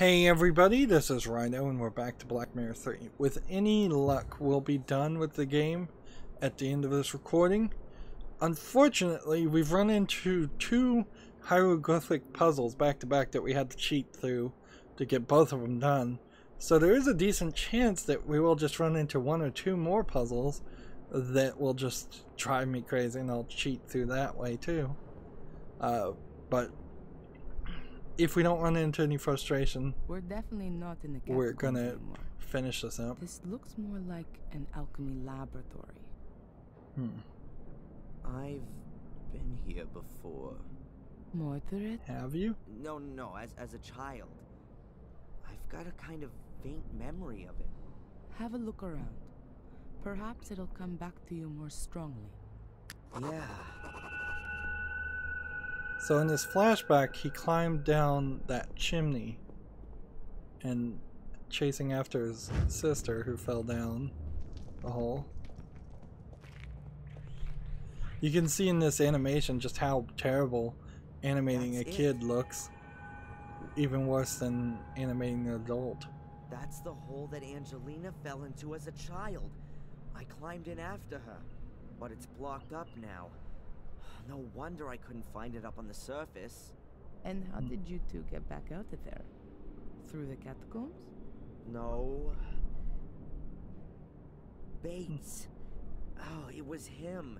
Hey everybody, this is Rydo and we're back to Black Mirror 3. With any luck, we'll be done with the game at the end of this recording. Unfortunately, we've run into two hieroglyphic puzzles back to back that we had to cheat through to get both of them done. So there is a decent chance that we will just run into one or two more puzzles that will just drive me crazy and I'll cheat through that way too. But if we don't run into any frustration, we're definitely not in the catacombs we're gonna anymore. finish this up. This looks more like an alchemy laboratory. I've been here before. Mordred? Have you? No, as a child. I've got a kind of faint memory of it. Have a look around. Perhaps it'll come back to you more strongly. Yeah. So in this flashback, he climbed down that chimney and chasing after his sister who fell down the hole. You can see in this animation just how terrible animating a kid looks. Even worse than animating an adult. That's the hole that Angelina fell into as a child. I climbed in after her, but it's blocked up now. No wonder I couldn't find it up on the surface. And how did you two get back out of there? Through the catacombs? No. Bates. Oh, it was him.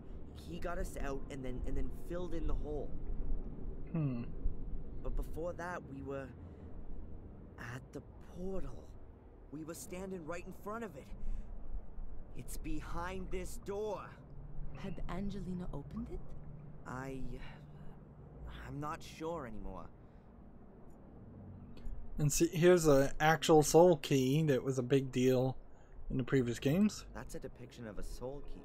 He got us out and then filled in the hole. But before that, we were at the portal. We were standing right in front of it. It's behind this door. Had Angelina opened it? I'm not sure anymore. And see, here's an actual soul key that was a big deal in the previous games. That's a depiction of a soul key.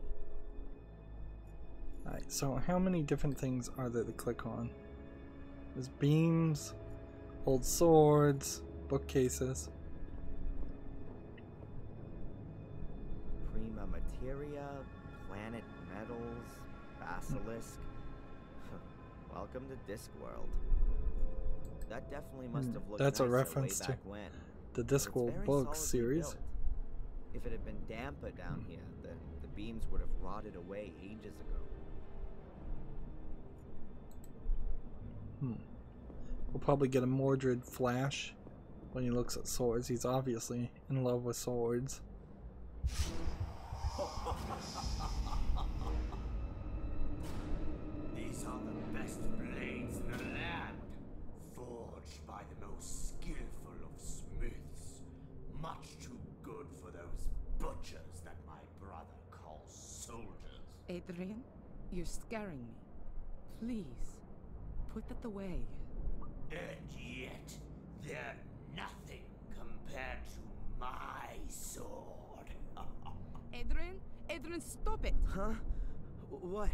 Alright, so how many different things are there to click on? There's beams, old swords, bookcases. Prima materia, planet metals, basilisk. Welcome to Discworld. That definitely must have looked That's a nicer reference way to back when. the Discworld books series. Built. If it had been damper down here, the beams would have rotted away ages ago. We'll probably get a Mordred flash when he looks at swords. He's obviously in love with swords. These are the best blades in the land, forged by the most skillful of smiths. Much too good for those butchers that my brother calls soldiers. Adrian, you're scaring me. Please, put that away. And yet, they're nothing compared to my sword. Adrian, stop it! Huh? What?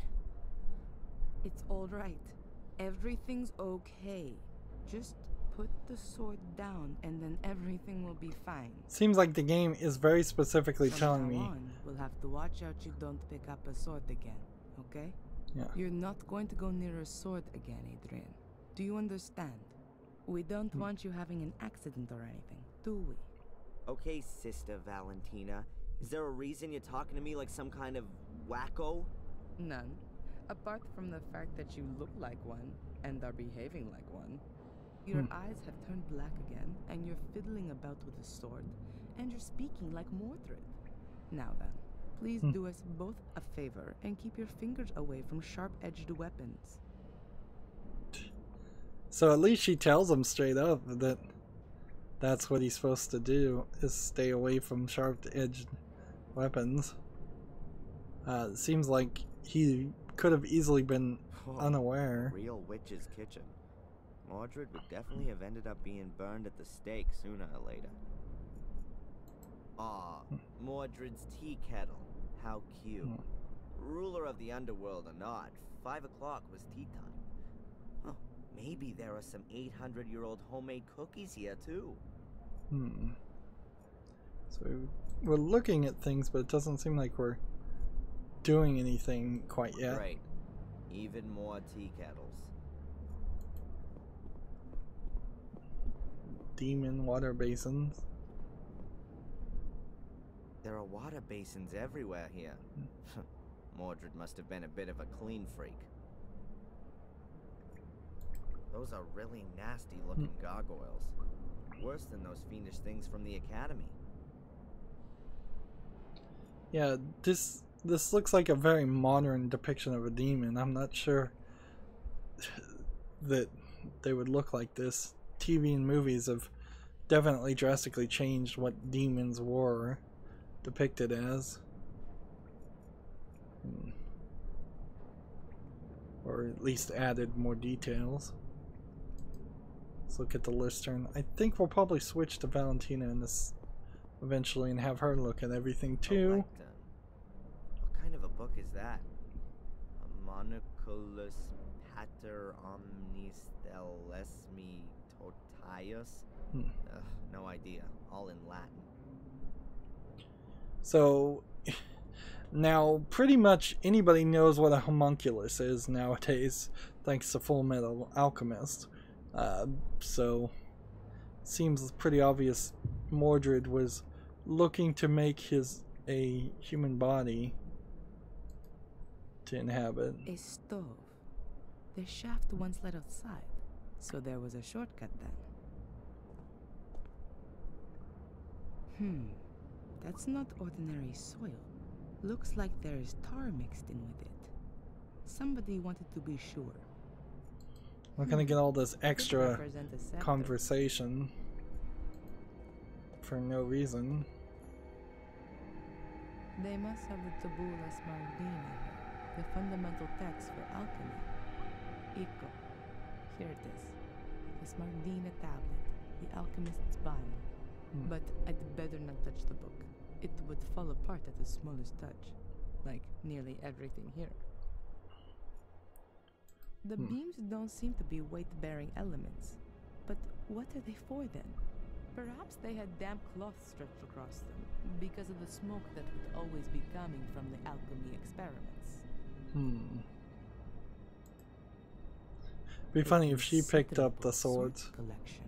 It's all right. Everything's okay. Just put the sword down and then everything will be fine. Seems like the game is very specifically telling me. We'll have to watch out you don't pick up a sword again, okay? Yeah. You're not going to go near a sword again, Adrian. Do you understand? We don't want you having an accident or anything, do we? Okay, Sister Valentina. Is there a reason you're talking to me like some kind of wacko? None. Apart from the fact that you look like one and are behaving like one. Your eyes have turned black again and you're fiddling about with a sword and you're speaking like Mordred. Now then, please do us both a favor and keep your fingers away from sharp-edged weapons. So at least she tells him straight up that that's what he's supposed to do, is stay away from sharp-edged weapons. It seems like he could have easily been unaware. Real witch's kitchen. Mordred would definitely have ended up being burned at the stake sooner or later. Aw, Mordred's tea kettle. How cute. Ruler of the underworld or not, 5 o'clock was tea time. Oh, maybe there are some 800-year-old homemade cookies here too. So we're looking at things, but it doesn't seem like we're doing anything quite yet. Right. Even more tea kettles. demon water basins. There are water basins everywhere here. Mordred must have been a bit of a clean freak. Those are really nasty looking gargoyles. Worse than those fiendish things from the academy. Yeah, this looks like a very modern depiction of a demon. I'm not sure that they would look like this. TV and movies have definitely drastically changed what demons were depicted as. Or at least added more details. Let's look at the listern. I think we'll probably switch to Valentina in this eventually and have her look at everything too. What kind of a book is that? Monoculus pater omnis delesmi totius? No idea. All in Latin. So now pretty much anybody knows what a homunculus is nowadays, thanks to Full Metal Alchemist. So seems pretty obvious Mordred was looking to make a human body to inhabit. A stove. The shaft once led outside, so there was a shortcut then. That's not ordinary soil. Looks like there is tar mixed in with it. Somebody wanted to be sure. We're gonna get all this extra conversation for no reason. They must have the Tabula Smardina here, the fundamental text for alchemy. Iko. Here it is. The Smardina tablet, the alchemist's Bible. But I'd better not touch the book. It would fall apart at the smallest touch. Like nearly everything here. The beams don't seem to be weight-bearing elements. But what are they for then? Perhaps they had damp cloth stretched across them because of the smoke that would always be coming from the alchemy experiments. Be funny if she picked up the swords. Collection.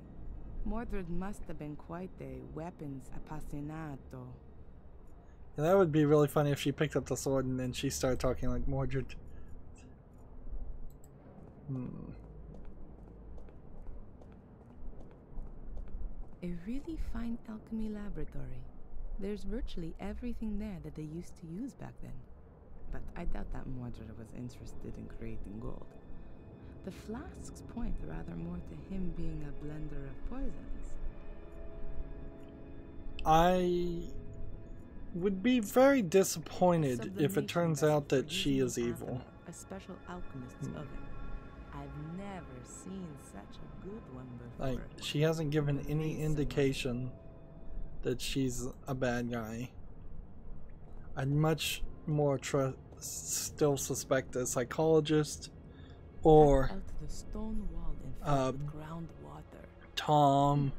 Mordred must have been quite a weapons appassionato. Yeah, that would be really funny if she picked up the sword and then she started talking like Mordred. A really fine alchemy laboratory. There's virtually everything there that they used to use back then. But I doubt that Mordred was interested in creating gold. The flasks point rather more to him being a blender of poisons. I would be very disappointed if it turns out that she is evil. A special alchemist's oven. I've never seen such a good one before. Like, she hasn't given any indication that she's a bad guy. I'd much more still suspect a psychologist or Tom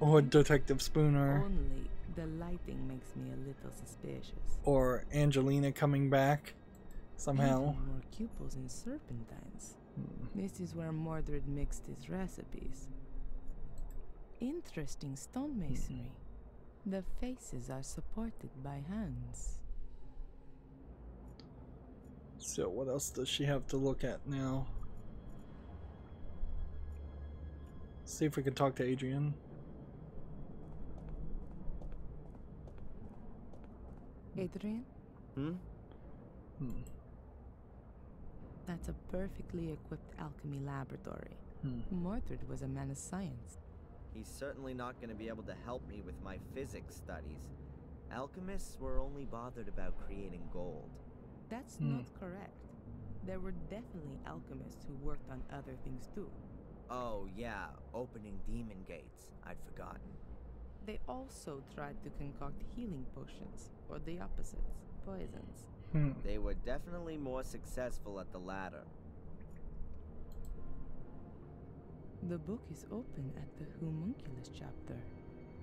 or Detective Spooner. Only the lighting makes me a little suspicious. Or Angelina coming back somehow. Even more cupels and serpentines. This is where Mordred mixed his recipes. Interesting stonemasonry. The faces are supported by hands. So what else does she have to look at now? See if we can talk to Adrian. Adrian? That's a perfectly equipped alchemy laboratory. Mordred was a man of science. He's certainly not going to be able to help me with my physics studies. Alchemists were only bothered about creating gold. That's not correct. There were definitely alchemists who worked on other things too. Oh yeah, opening demon gates. I'd forgotten. They also tried to concoct healing potions, or the opposites, poisons. They were definitely more successful at the latter. The book is open at the homunculus chapter.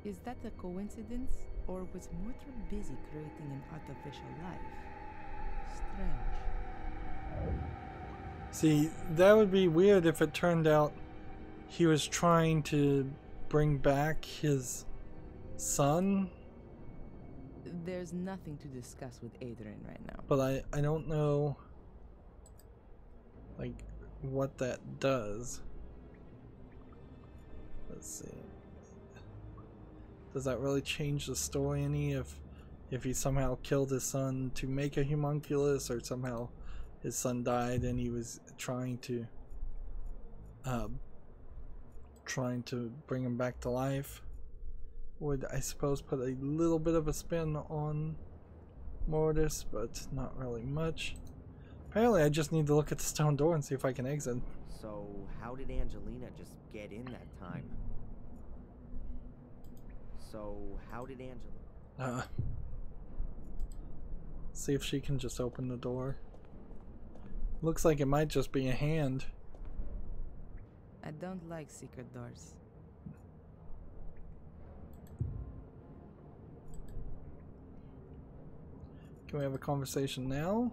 Is that a coincidence, or was Mordred busy creating an artificial life? Strange. See, that would be weird if it turned out he was trying to bring back his son. There's nothing to discuss with Adrian right now. But I don't know, like, what that does. Let's see. Does that really change the story any if he somehow killed his son to make a homunculus, or somehow his son died and he was trying to bring him back to life? Would, I suppose, put a little bit of a spin on Mortis, but not really much. Apparently I just need to look at the stone door and see if I can exit. So, how did Angelina just get in that time? See if she can just open the door. Looks like it might just be a hand. I don't like secret doors. Can we have a conversation now?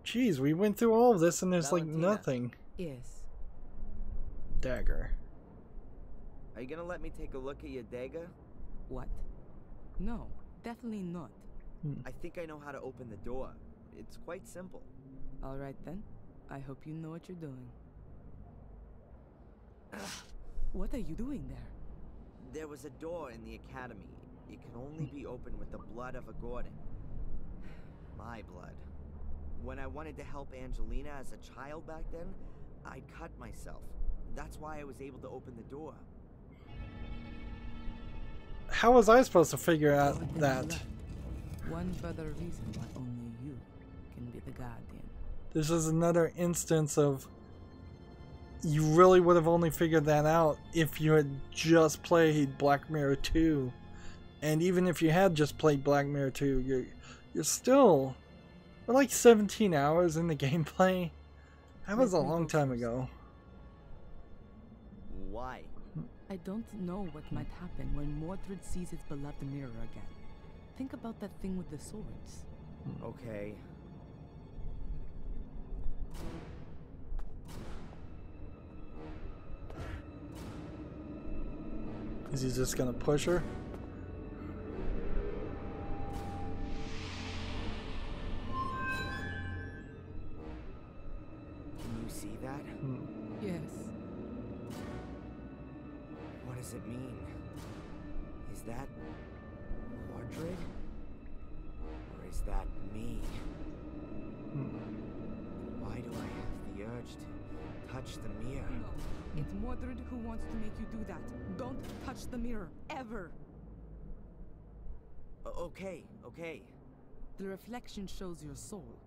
Jeez, we went through all of this and there's like nothing. Yes. Dagger. Are you gonna let me take a look at your dagger? What? No, definitely not. I think I know how to open the door. It's quite simple. Alright then. I hope you know what you're doing. What are you doing there? There was a door in the academy. It can only be opened with the blood of a Gordon. My blood. When I wanted to help Angelina as a child back then, I cut myself. That's why I was able to open the door. How was I supposed to figure out that? One further reason why only you can be the guardian. This is another instance of, you really would have only figured that out if you had just played Black Mirror 2. And even if you had just played Black Mirror 2, you're still, we're like 17 hours in the gameplay. That was a long time ago. Why? I don't know what might happen when Mordred sees its beloved mirror again. Think about that thing with the swords. Okay. Is he just gonna push her? Can you see that? Yes. What does it mean? Is that Mordred? Or is that me? Why do I have the urge to touch the mirror? No, it's Mordred who wants to make you do that. Don't touch the mirror, ever! Okay. The reflection shows your soul,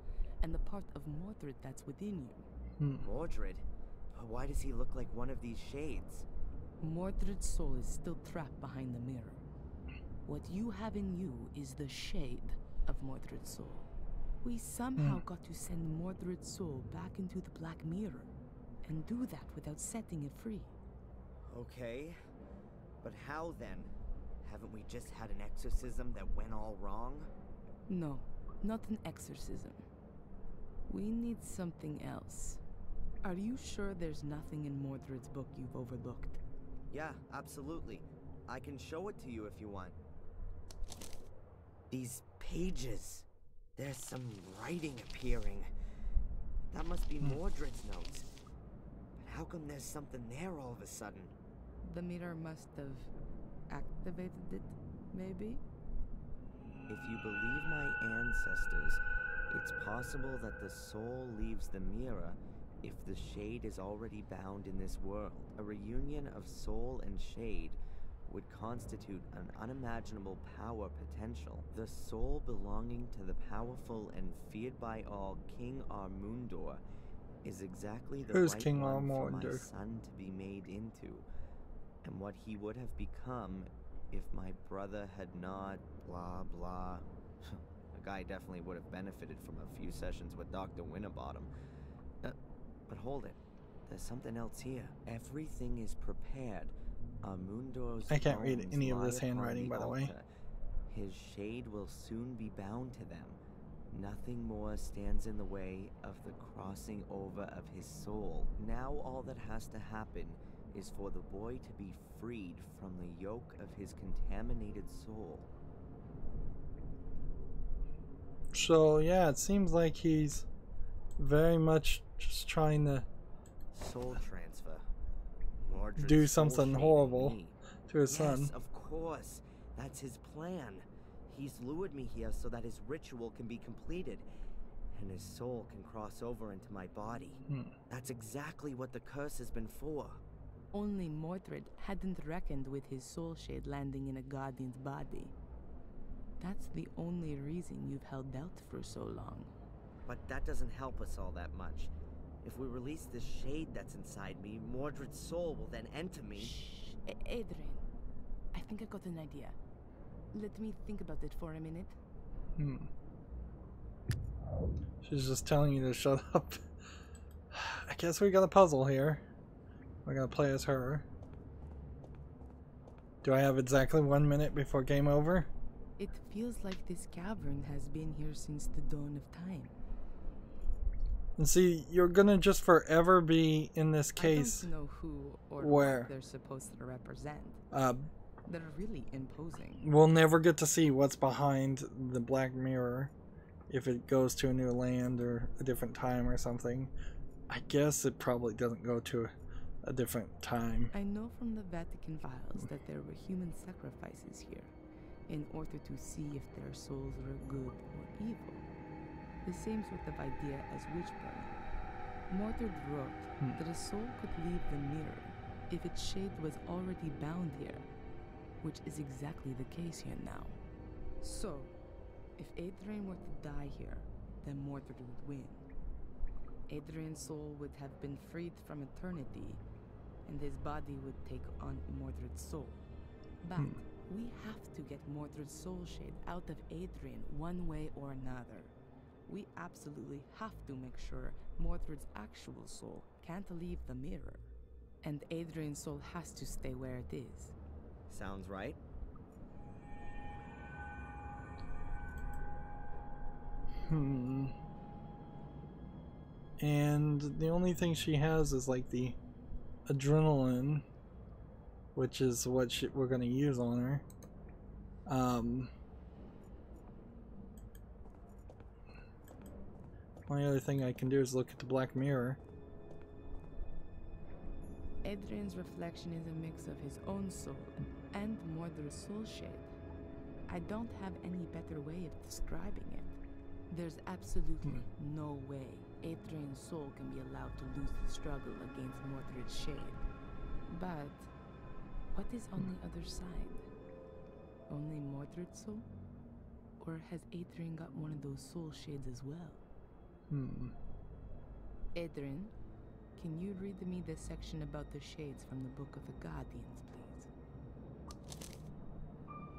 and the part of Mordred that's within you. Mordred? Why does he look like one of these shades? Mordred's soul is still trapped behind the mirror. What you have in you is the shade of Mordred's soul. We somehow got to send Mordred's soul back into the Black Mirror, and do that without setting it free. Okay, but how then? Haven't we just had an exorcism that went all wrong? No, not an exorcism. We need something else. Are you sure there's nothing in Mordred's book you've overlooked? Yeah, absolutely. I can show it to you if you want. These pages. There's some writing appearing. That must be Mordred's notes. But how come there's something there all of a sudden? The mirror must have activated it, maybe? If you believe my ancestors, it's possible that the soul leaves the mirror if the shade is already bound in this world. A reunion of soul and shade would constitute an unimaginable power potential. The soul belonging to the powerful and feared by all King Armundor is exactly the right King one for my Armundor? son to be made into, and what he would have become if my brother had not blah blah. The guy definitely would have benefited from a few sessions with Dr. Winterbottom. But hold it, there's something else here. Everything is prepared. Armundor's I can't read bones any of lie this upon handwriting, by the way. altar. His shade will soon be bound to them. Nothing more stands in the way of the crossing over of his soul. Now all that has to happen is for the boy to be freed from the yoke of his contaminated soul. So yeah, it seems like he's very much just trying to Soul transfer. Mordred's do soul something shading horrible me. to his son. Yes, of course. That's his plan. He's lured me here so that his ritual can be completed, and his soul can cross over into my body. That's exactly what the curse has been for. Only Mordred hadn't reckoned with his soul shade landing in a guardian's body. That's the only reason you've held out for so long. But that doesn't help us all that much. If we release this shade that's inside me, Mordred's soul will then enter me. Shh, Adrian. I think I got an idea. Let me think about it for a minute. She's just telling you to shut up. I guess we got a puzzle here. We're gonna play as her. Do I have exactly 1 minute before game over? It feels like this cavern has been here since the dawn of time. And see, you're gonna just forever be in this case. I don't know who or where what they're supposed to represent. They're really imposing. We'll never get to see what's behind the black mirror if it goes to a new land or a different time or something. I guess it probably doesn't go to a different time. I know from the Vatican files that there were human sacrifices here in order to see if their souls were good or evil. The same sort of idea as witch burning. Mordred wrote that a soul could leave the mirror if its shade was already bound here, which is exactly the case here now. So, if Adrian were to die here, then Mordred would win. Adrian's soul would have been freed from eternity, and his body would take on Mordred's soul. But we have to get Mordred's soul shade out of Adrian one way or another. We absolutely have to make sure Mordred's actual soul can't leave the mirror. And Adrian's soul has to stay where it is. Sounds right. And the only thing she has is like the adrenaline, which is what we're going to use on her. Only other thing I can do is look at the black mirror. Adrian's reflection is a mix of his own soul and Mordred's soul shade. I don't have any better way of describing it. There's absolutely no way Adrian's soul can be allowed to lose the struggle against Mordred's shade. But what is on the other side? Only Mordred's soul? Or has Adrian got one of those soul shades as well? Adrian, can you read me this section about the shades from the Book of the Guardians,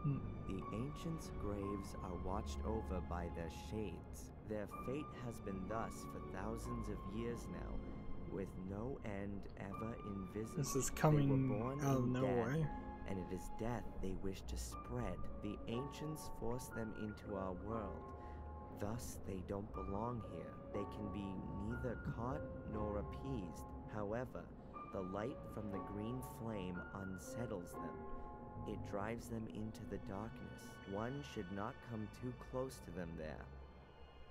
please? The ancients' graves are watched over by their shades. Their fate has been thus for thousands of years now, with no end ever invisible. This is coming they were born out of in nowhere. Death, and it is death they wish to spread. The ancients force them into our world. Thus, they don't belong here. They can be neither caught nor appeased. However, the light from the green flame unsettles them. It drives them into the darkness. One should not come too close to them there.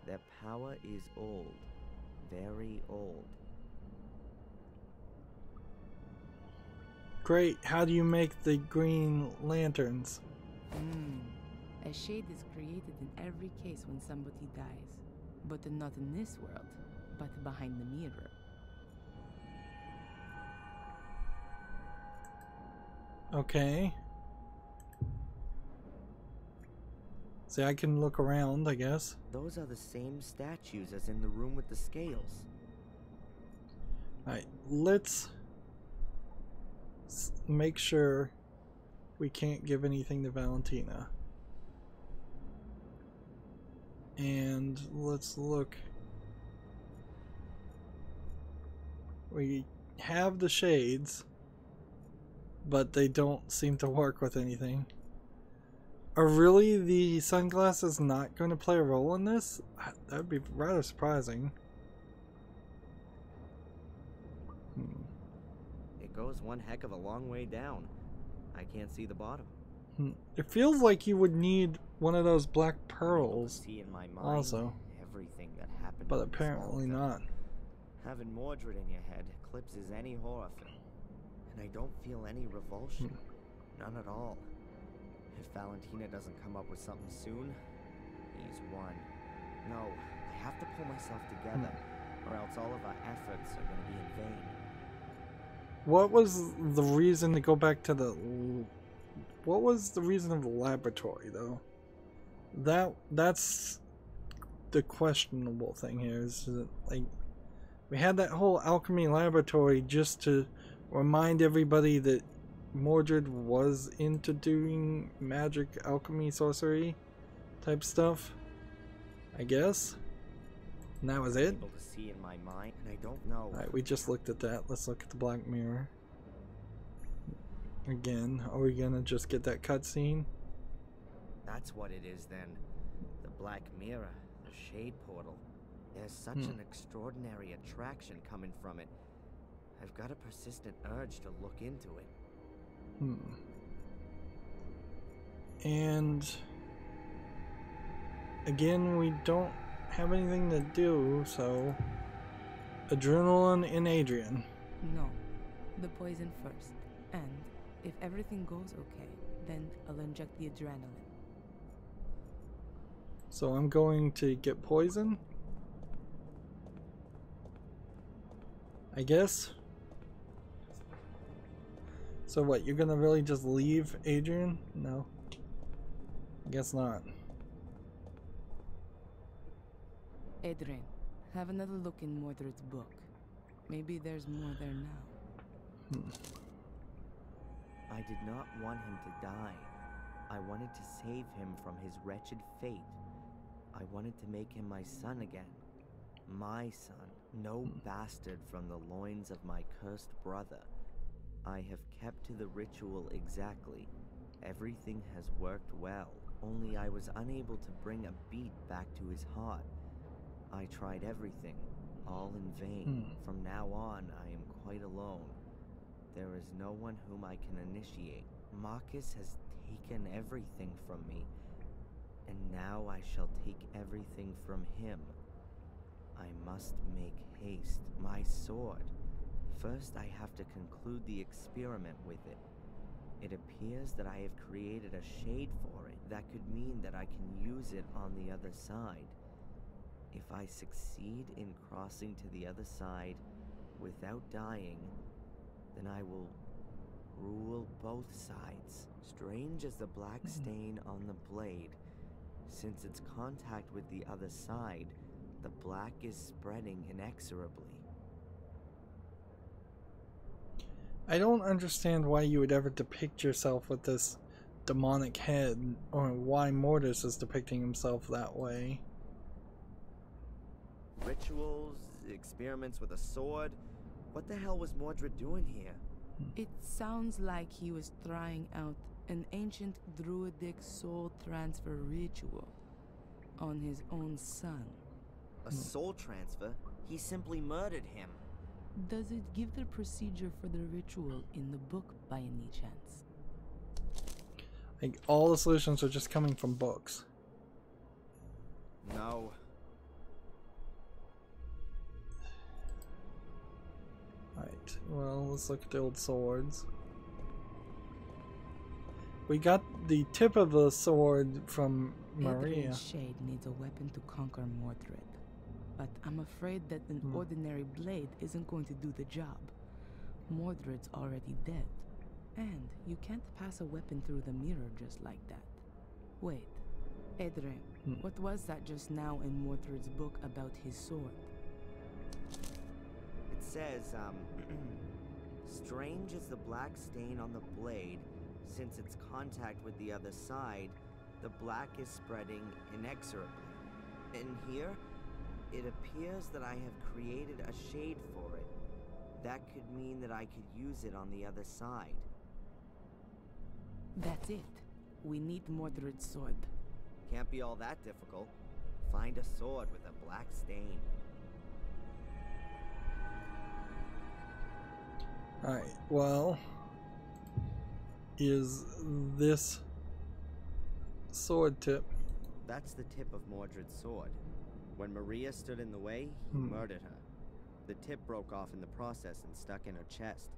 Their power is old, very old. Great. How do you make the green lanterns? A shade is created in every case when somebody dies, but not in this world, but behind the mirror. Okay. See, I can look around, I guess. Those are the same statues as in the room with the scales. Alright, let's make sure we can't give anything to Valentina. And let's look. We have the shades, but they don't seem to work with anything. Are really the sunglasses not going to play a role in this? That would be rather surprising. It goes one heck of a long way down. I can't see the bottom. It feels like you would need one of those black pearls See in my mind also, everything that happened. but on this apparently altar. not. Having Mordred in your head eclipses any horror film, and I don't feel any revulsion. None at all. If Valentina doesn't come up with something soon, he's won. No, I have to pull myself together, or else all of our efforts are going to be in vain. What was the reason to go back to the... What was the reason of the laboratory, though? That's the questionable thing here. Is that, like, we had that whole alchemy laboratory just to remind everybody that Mordred was into doing magic, alchemy, sorcery type stuff, I guess. And that was it? Able to see in my mind, and I don't know. Alright, we just looked at that. Let's look at the Black Mirror. Again, are we gonna just get that cutscene? That's what it is then. The Black Mirror, the Shade Portal. There's such an extraordinary attraction coming from it. I've got a persistent urge to look into it. And again, we don't have anything to do, so adrenaline in Adrian. No, the poison first. And if everything goes okay, then I'll inject the adrenaline. So I'm going to get poison, I guess. So what, you're gonna really just leave Adrian? No, I guess not. Adrian, have another look in Mordred's book. Maybe there's more there now. I did not want him to die. I wanted to save him from his wretched fate. I wanted to make him my son again. My son, no bastard from the loins of my cursed brother. I have kept to the ritual exactly. Everything has worked well, only I was unable to bring a beat back to his heart. I tried everything, all in vain. From now on, I am quite alone. There is no one whom I can initiate. Marcus has taken everything from me, and now I shall take everything from him. I must make haste. My sword. First, I have to conclude the experiment with it. It appears that I have created a shade for it. That could mean that I can use it on the other side. If I succeed in crossing to the other side without dying, then I will rule both sides. Strange as the black stain on the blade, since its contact with the other side, the black is spreading inexorably. I don't understand why you would ever depict yourself with this demonic head, or why Mortis is depicting himself that way. Rituals, experiments with a sword. What the hell was Mordred doing here? It sounds like he was trying out an ancient druidic soul transfer ritual on his own son. A soul transfer? He simply murdered him. Does it give the procedure for the ritual in the book by any chance? Like, all the solutions are just coming from books. No. Right, well, let's look at the old swords. We got the tip of the sword from Maria. Adrian's shade needs a weapon to conquer Mordred. But I'm afraid that an ordinary blade isn't going to do the job. Mordred's already dead. And you can't pass a weapon through the mirror just like that. Wait, Adrian, what was that just now in Mordred's book about his sword? It says, strange as the black stain on the blade, since its contact with the other side, the black is spreading inexorably. And here, it appears that I have created a shade for it. That could mean that I could use it on the other side. That's it. We need Mordred's sword. Can't be all that difficult. Find a sword with a black stain. Alright, well, is this sword tip? That's the tip of Mordred's sword. When Maria stood in the way, he murdered her. The tip broke off in the process and stuck in her chest.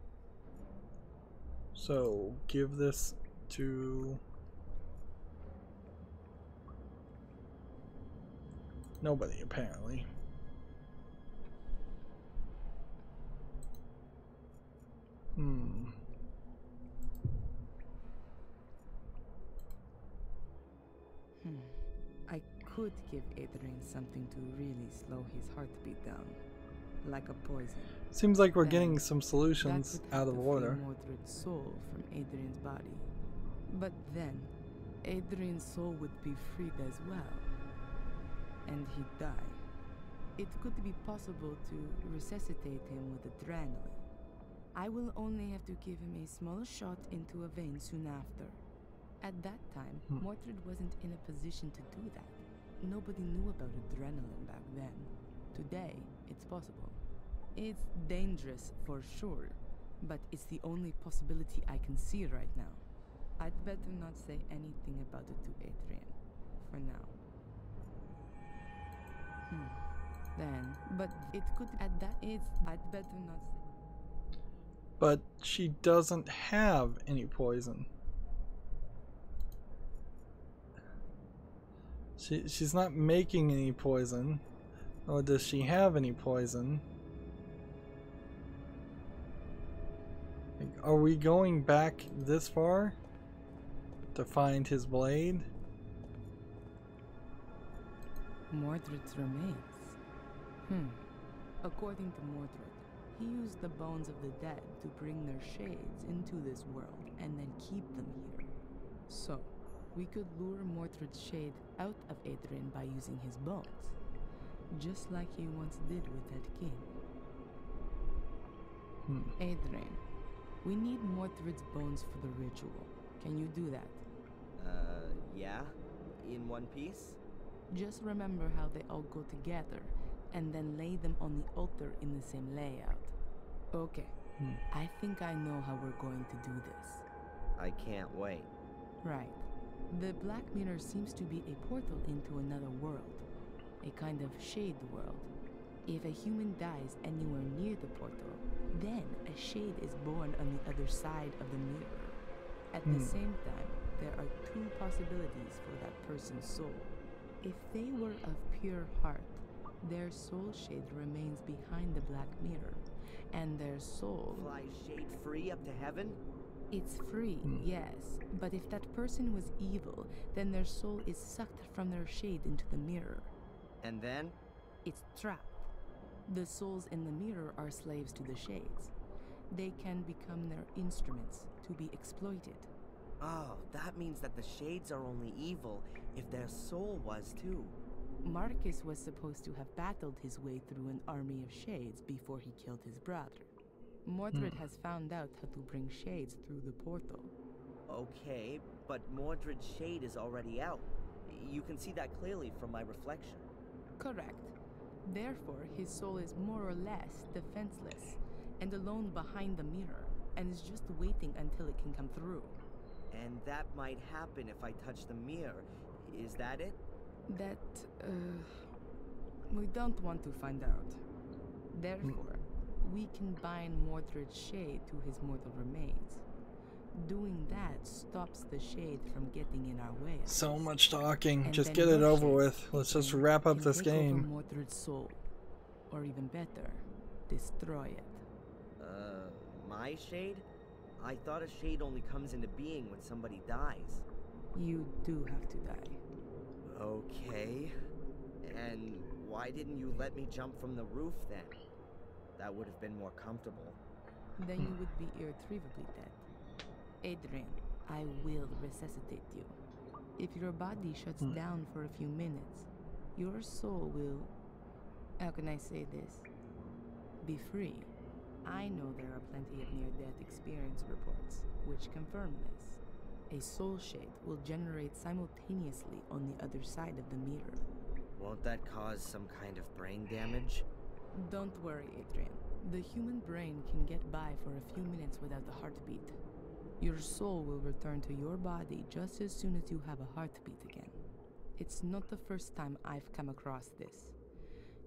So, give this to... nobody, apparently. I could give Adrian something to really slow his heartbeat down. Like a poison. Seems like we're Then getting some solutions that out would of have to order. free Mordred's soul from Adrian's body. But then, Adrian's soul would be freed as well. And he'd die. It could be possible to resuscitate him with adrenaline. I will only have to give him a small shot into a vein soon after. At that time, Mordred wasn't in a position to do that. Nobody knew about adrenaline back then. Today, it's possible. It's dangerous for sure, but it's the only possibility I can see right now. I'd better not say anything about it to Adrian, for now. Then, but it could at that it's I'd better not say. But she doesn't have any poison. She's not making any poison, or does she have any poison? Like, are we going back this far to find his blade? Mordred's remains. According to Mordred, he used the bones of the dead to bring their shades into this world and then keep them here. So, we could lure Mordred's shade out of Adrian by using his bones, just like he once did with that king. Adrian, we need Mordred's bones for the ritual. Can you do that? Yeah? In one piece? Just remember how they all go together, and then lay them on the altar in the same layout. Okay, I think I know how we're going to do this. I can't wait. Right. The Black Mirror seems to be a portal into another world. A kind of shade world. If a human dies anywhere near the portal, then a shade is born on the other side of the mirror. At the same time, there are two possibilities for that person's soul. If they were of pure heart, their soul shade remains behind the Black Mirror, and their soul... Fly shade free up to heaven? It's free, yes, but if that person was evil, then their soul is sucked from their shade into the mirror. And then? It's trapped. The souls in the mirror are slaves to the shades. They can become their instruments to be exploited. Oh, that means that the shades are only evil if their soul was too. Marcus was supposed to have battled his way through an army of shades before he killed his brother. Mordred has found out how to bring shades through the portal. Okay, but Mordred's shade is already out. You can see that clearly from my reflection. Correct. Therefore, his soul is more or less defenseless and alone behind the mirror, and is just waiting until it can come through. And that might happen if I touch the mirror. Is that it? That, we don't want to find out. Therefore, we can bind Mordred's shade to his mortal remains. Doing that stops the shade from getting in our way. So much talking. And Just then get it your over shade with. Let's just wrap up can this take over game. Mordred's soul. Or even better, destroy it. My shade? I thought a shade only comes into being when somebody dies. You do have to die. Okay. And why didn't you let me jump from the roof then? That would have been more comfortable. Then you would be irretrievably dead. Adrian, I will resuscitate you. If your body shuts down for a few minutes, your soul will... How can I say this? Be free. I know there are plenty of near-death experience reports, which confirm this. A soul shade will generate simultaneously on the other side of the mirror. Won't that cause some kind of brain damage? Don't worry, Adrian. The human brain can get by for a few minutes without a heartbeat. Your soul will return to your body just as soon as you have a heartbeat again. It's not the first time I've come across this.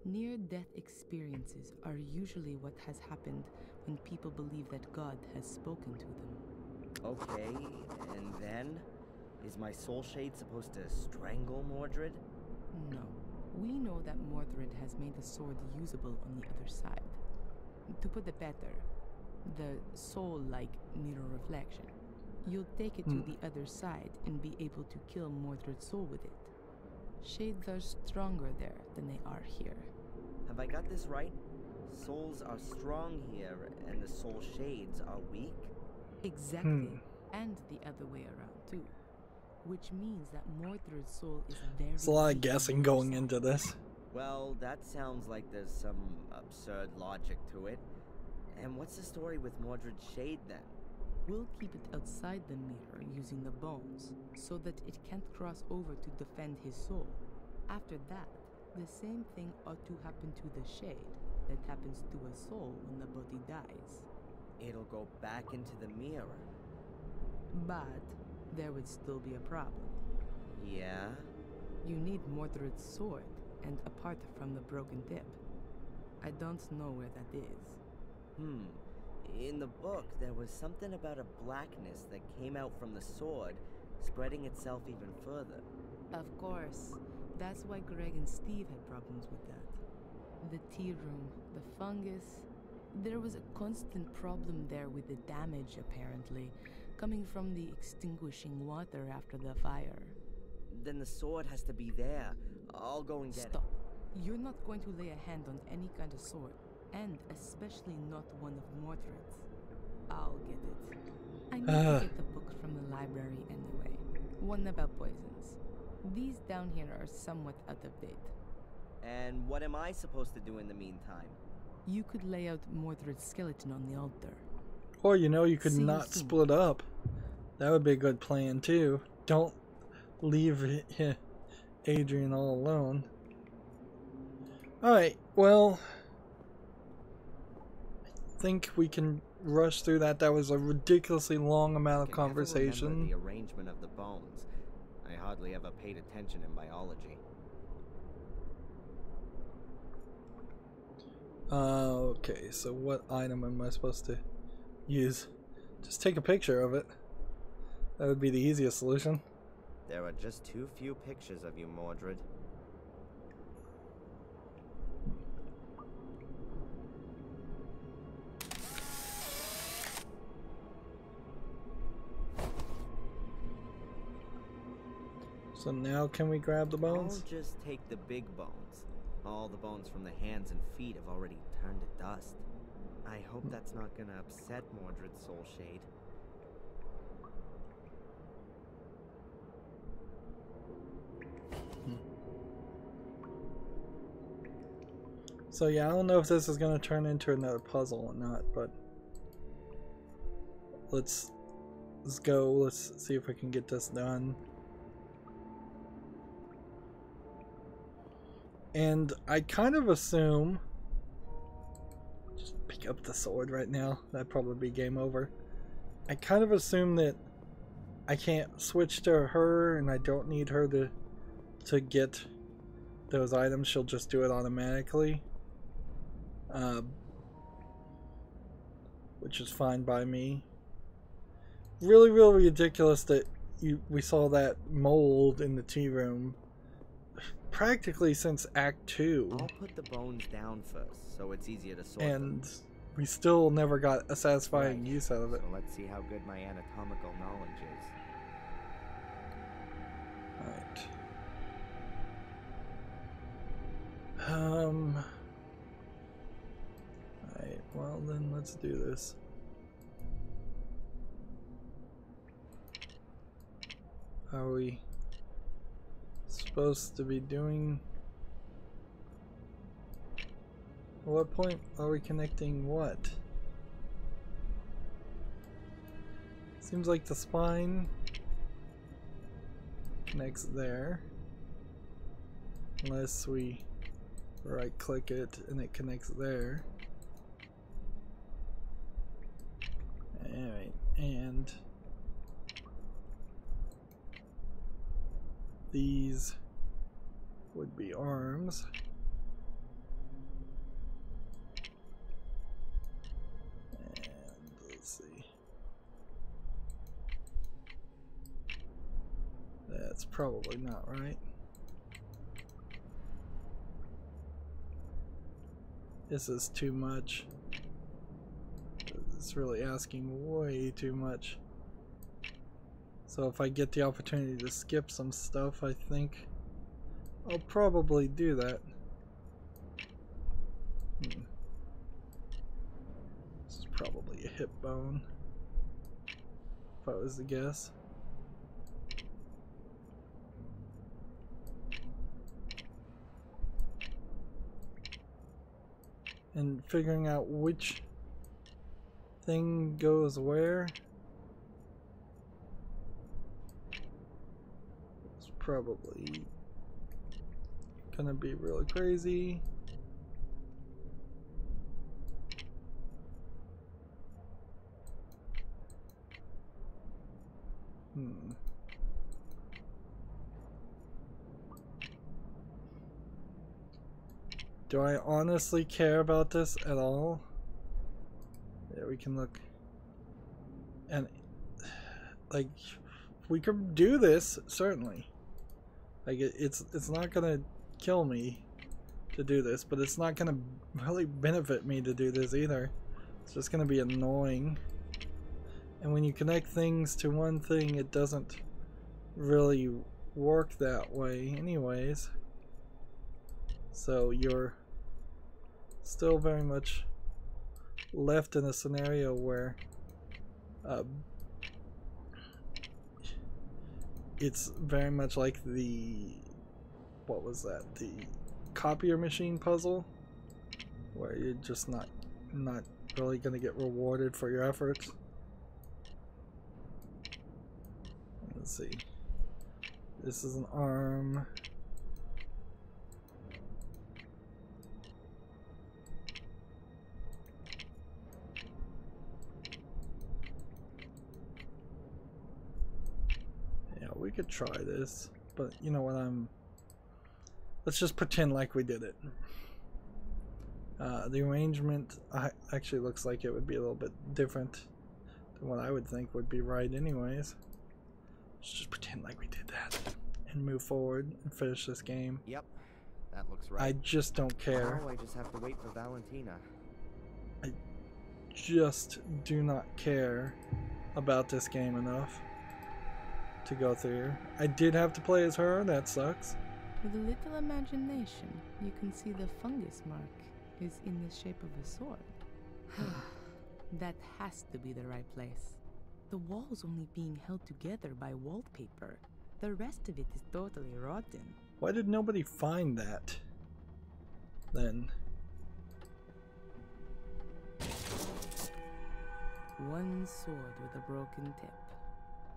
Near-death experiences are usually what has happened when people believe that God has spoken to them. Okay, and then? Is my soul shade supposed to strangle Mordred? No. We know that Mordred has made the sword usable on the other side. To put it better, the soul-like mirror reflection. You'll take it to the other side and be able to kill Mordred's soul with it. Shades are stronger there than they are here. Have I got this right? Souls are strong here, and the soul shades are weak? Exactly. And the other way around, too. Which means that Mordred's soul is very... There's a lot of weak guessing on going your into this. Well, that sounds like there's some absurd logic to it. And what's the story with Mordred's shade, then? We'll keep it outside the mirror using the bones, so that it can't cross over to defend his soul. After that, the same thing ought to happen to the shade that happens to a soul when the body dies. It'll go back into the mirror. But there would still be a problem. Yeah? You need Mordred's sword, and apart from the broken tip. I don't know where that is. In the book, there was something about a blackness that came out from the sword, spreading itself even further. Of course. That's why Greg and Steve had problems with that. The tea room, the fungus. There was a constant problem there with the damage, apparently, coming from the extinguishing water after the fire. Then the sword has to be there. I'll go and get Stop. You're not going to lay a hand on any kind of sword, and especially not one of Mordred's. I'll get it. I need to get the book from the library anyway. One about poisons. These down here are somewhat out of date. And what am I supposed to do in the meantime? You could lay out Mordred's skeleton on the altar. Or, you know, you could See you not soon. split up. That would be a good plan, too. Don't leave Adrian all alone. Alright, well, I think we can rush through that. That was a ridiculously long amount of I can never conversation. remember the arrangement of the bones. I hardly ever paid attention in biology. Okay, so what item am I supposed to use? Just take a picture of it. That would be the easiest solution. There are just too few pictures of you, Mordred. So now can we grab the bones? I'll just take the big bones. All the bones from the hands and feet have already turned to dust. I hope that's not gonna upset Mordred's soul shade. So yeah, I don't know if this is going to turn into another puzzle or not, but let's go. Let's see if we can get this done. And I kind of assume, just pick up the sword right now, that'd probably be game over. I kind of assume that I can't switch to her and I don't need her to get those items. She'll just do it automatically. Which is fine by me. Really, really ridiculous that we saw that mold in the tea room practically since Act 2. I'll put the bones down first, so it's easier to sort And them. we still never got a satisfying Right. use out of it. So let's see how good my anatomical knowledge is. Alright. Alright, well then let's do this. Are we supposed to be doing... At what point are we connecting what? Seems like the spine connects there. Unless we right click it and it connects there. Alright, and these would be arms. And let's see. That's probably not right. This is too much. It's really asking way too much. So if I get the opportunity to skip some stuff, I think I'll probably do that. This is probably a hip bone, if I was to guess. And figuring out which thing goes where is probably gonna be really crazy. Do I honestly care about this at all? Yeah, we can look. And like, we could do this, certainly. Like, it's not gonna kill me to do this, but it's not gonna really benefit me to do this either. It's just gonna be annoying. And when you connect things to one thing, it doesn't really work that way anyways. So you're still very much left in a scenario where it's very much like the, what was that, the copier machine puzzle, where you're just not really going to get rewarded for your efforts. Let's see, this is an arm. We could try this, but you know what, let's just pretend like we did it. The arrangement actually looks like it would be a little bit different than what I would think would be right anyways. Let's just pretend like we did that and move forward and finish this game. Yep, that looks right. I just don't care. Now I just have to wait for Valentina. I just do not care about this game enough to go through. I did have to play as her, that sucks. With a little imagination, you can see the fungus mark is in the shape of a sword. That has to be the right place. The wall's only being held together by wallpaper. The rest of it is totally rotten. Why did nobody find that then? One sword with a broken tip.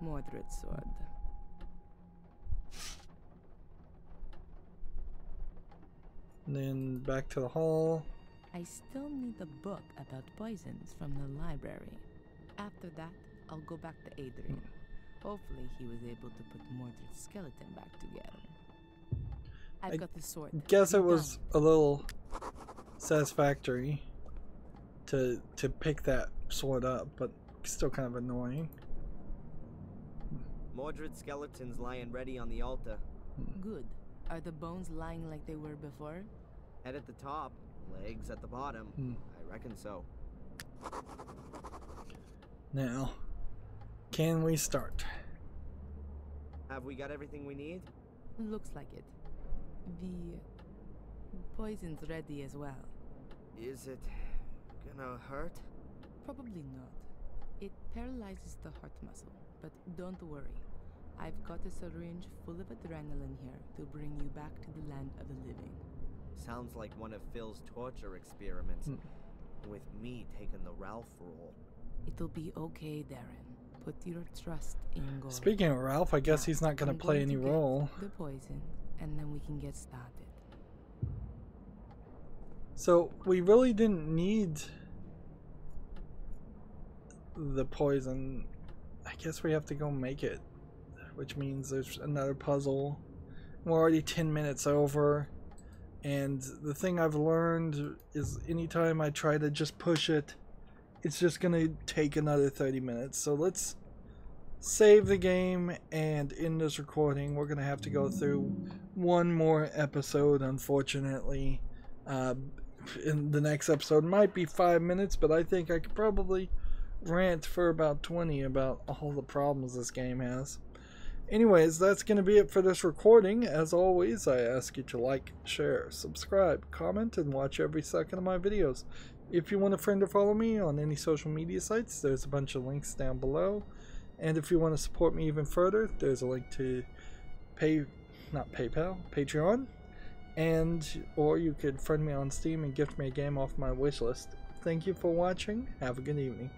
Mordred's sword. And then back to the hall. I still need the book about poisons from the library. After that, I'll go back to Adrian. Hopefully he was able to put Mordred's skeleton back together. I've got the sword. Guess it was a little satisfactory to pick that sword up, but still kind of annoying. Mordred's skeleton's lying ready on the altar. Good. Are the bones lying like they were before? Head at the top, legs at the bottom. I reckon so. Now, can we start? Have we got everything we need? Looks like it. The poison's ready as well. Is it gonna hurt? Probably not. It paralyzes the heart muscle, but don't worry. I've got a syringe full of adrenaline here to bring you back to the land of the living. Sounds like one of Phil's torture experiments, with me taking the Ralph role. It'll be okay, Darren. Put your trust in God. Speaking of Ralph, I guess he's not going to play any role. The poison, and then we can get started. So we really didn't need the poison, I guess we have to go make it, which means there's another puzzle. We're already 10 minutes over, and the thing I've learned is anytime I try to just push it, it's just gonna take another 30 minutes. So let's save the game and end this recording. We're gonna have to go through one more episode, unfortunately. In the next episode might be 5 minutes, but I think I could probably rant for about 20 about all the problems this game has. Anyways, that's going to be it for this recording. As always, I ask you to like, share, subscribe, comment, and watch every second of my videos. If you want a friend to follow me on any social media sites, there's a bunch of links down below. And if you want to support me even further, there's a link to Patreon. Or you could friend me on Steam and gift me a game off my wishlist. Thank you for watching. Have a good evening.